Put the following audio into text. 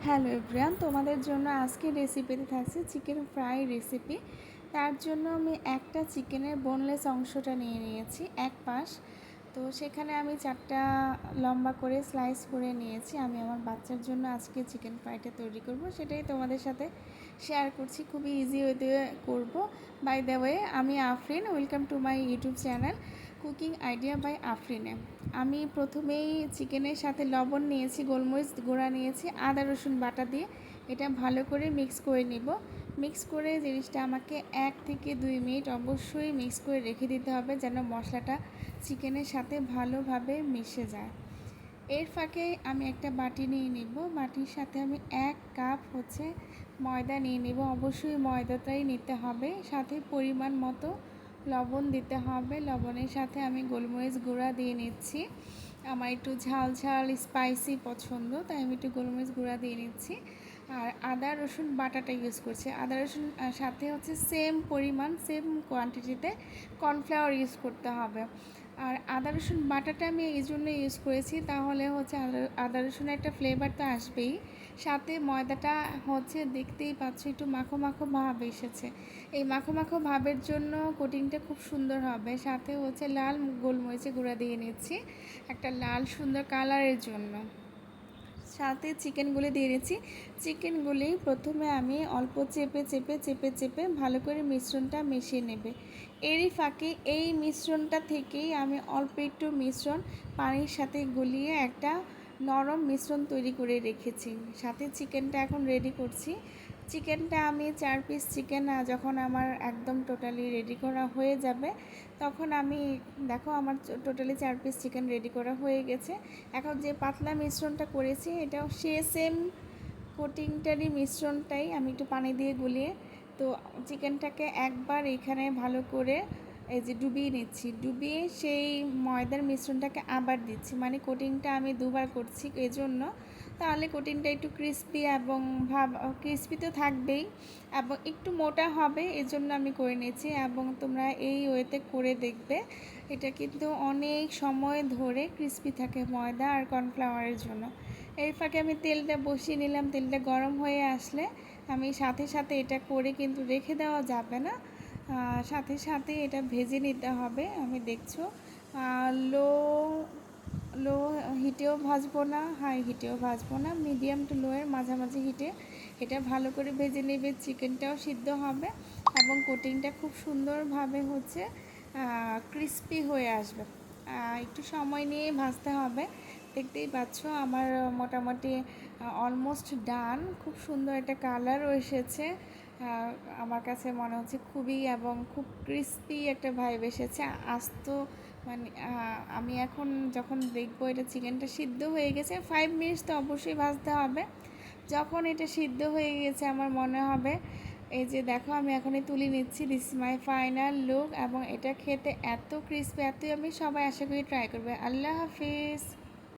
Hello everyone, তোমাদের জন্য আজকে রেসিপিতে থাকছে চিকেন ফ্রাই রেসিপি। তার জন্য আমি একটা চিকেনের বোনলেস অংশটা নিয়ে নিয়েছি এক পাশ। তো সেখানে আমি 4টা লম্বা করে স্লাইস করে নিয়েছি। আমি আমার বাচ্চার জন্য আজকে চিকেন ফ্রাইটা তৈরি করব, সেটাই তোমাদের সাথে শেয়ার করছি। খুবই ইজি ওয়েতে করব। বাই দ্য ওয়ে, আমি Afrin, welcome to my YouTube channel cooking idea by আফরিনে। আমি প্রথমেই চিকেনের সাথে লবণ নিয়েছি, গোলমরিচ গুঁড়া নিয়েছি, আদা রসুন বাটা দিয়ে এটা ভালো করে মিক্স করে নিব। মিক্স করে জিনিসটা আমাকে 1 থেকে 2 মিনিট অবশ্যই মিক্স করে রেখে দিতে হবে, যেন মশলাটা চিকেনের সাথে ভালোভাবে মিশে যায়। এর ফাঁকে আমি একটা বাটি নিয়ে নিব। বাটির সাথে আমি 1 কাপ ময়দা নিয়ে নিব। অবশ্যই ময়দাটাই নিতে হবে। সাথে পরিমাণ মতো লবণ দিতে হবে। লবণের সাথে আমি গোলমরিচ গুঁড়া দিয়ে নিচ্ছি। আমার একটু ঝাল ঝাল স্পাইসি পছন্দ, তাই আমি একটু গোলমরিচ গুঁড়া দিয়ে নিচ্ছি। আর আদা রসুন বাটাটা ইউজ করছি। আদা রসুন সাথে সেম পরিমাণ, সেম কোয়ান্টিটিতে কর্নফ্লাওয়ার ইউজ করতে হবে। আর আদা রসুন বাটাটা আমি এই জন্য ইউজ করেছি, তাহলে আদা রসুনের একটা ফ্লেভার তো আসবেই। সাথে ময়দাটা দেখতেই পাচ্ছ একটু মাখো মাখো ভাব এসেছে। এই মাখো মাখো ভাবের জন্য কোটিংটা খুব সুন্দর হবে। সাথে লাল গোলমরিচে গুঁড়া দিয়ে নিচ্ছি একটা লাল সুন্দর কালারের জন্য। সাথে চিকেনগুলি দিয়ে দিচ্ছি। চিকেনগুলি প্রথমে আমি অল্প চেপে চেপে চেপে চেপে ভালো করে মিশ্রণটা মিশিয়ে নেবে। এরই ফাঁকে এই মিশ্রণটা থেকেই আমি অল্প একটু মিশ্রণ পানির সাথে গলিয়ে একটা নরম মিশ্রণ তৈরি করে রেখেছি। সাথে চিকেনটা এখন রেডি করছি। চিকেনটা আমি 4 পিস চিকেন যখন আমার একদম টোটালি রেডি করা হয়ে যাবে, তখন আমি দেখো আমার টোটালি 4 পিস চিকেন রেডি করা হয়ে গেছে। এখন যে পাতলা মিশ্রণটা করেছি এটাও সেম কোটিংটারই মিশ্রণটাই আমি একটু পানি দিয়ে গুলিয়ে তো চিকেনটাকে একবার এখানে ভালো করে এই যে ডুবিয়ে নিচ্ছি। ডুবিয়ে সেই ময়দার মিশ্রণটাকে আবার দিচ্ছি, মানে কোটিংটা আমি দুবার করছি এজন্য। তাহলে কোটিংটা একটু ক্রিস্পি এবং ক্রিস্পি তো থাকবেই এবং একটু মোটা হবে, এজন্য আমি করে নিয়েছি। এবং তোমরা এই ওয়েতে করে দেখবে, এটা কিন্তু অনেক সময় ধরে ক্রিস্পি থাকে ময়দা আর কর্নফ্লাওয়ারের জন্য। এর ফাঁকে আমি তেলটা বসিয়ে নিলাম। তেলটা গরম হয়ে আসলে আমি সাথে সাথে এটা করে কিন্তু রেখে দেওয়া যাবে না, সাথে সাথে এটা ভেজে নিতে হবে। আমি দেখছো লো লো হিটেও ভাজবো না, হাই হিটেও ভাজবো না, মিডিয়াম টু লোয়ের মাঝামাঝি হিটে এটা ভালো করে ভেজে নেবে। চিকেনটাও সিদ্ধ হবে এবং কোটিংটা খুব সুন্দরভাবে ক্রিস্পি হয়ে আসবে। একটু সময় নিয়ে ভাজতে হবে। দেখতেই পাচ্ছ আমার মোটামুটি অলমোস্ট ডান। খুব সুন্দর একটা কালারও এসেছে। আমার কাছে মনে হচ্ছে খুবই এবং খুব ক্রিস্পি একটা ভাইব এসেছে। আস্ত মানে আমি এখন যখন দেখবো এটা চিকেনটা সিদ্ধ হয়ে গেছে, 5 মিনিটস তো অবশ্যই ভাজতে হবে। যখন এটা সিদ্ধ হয়ে গেছে আমার মনে হবে, এই যে দেখো আমি এখনই তুলে নিচ্ছি, দিস মাই ফাইনাল লুক। এবং এটা খেতে এত ক্রিস্পি, এতই আমি সবাই আশা করি ট্রাই করবে। আল্লাহ হাফিজ।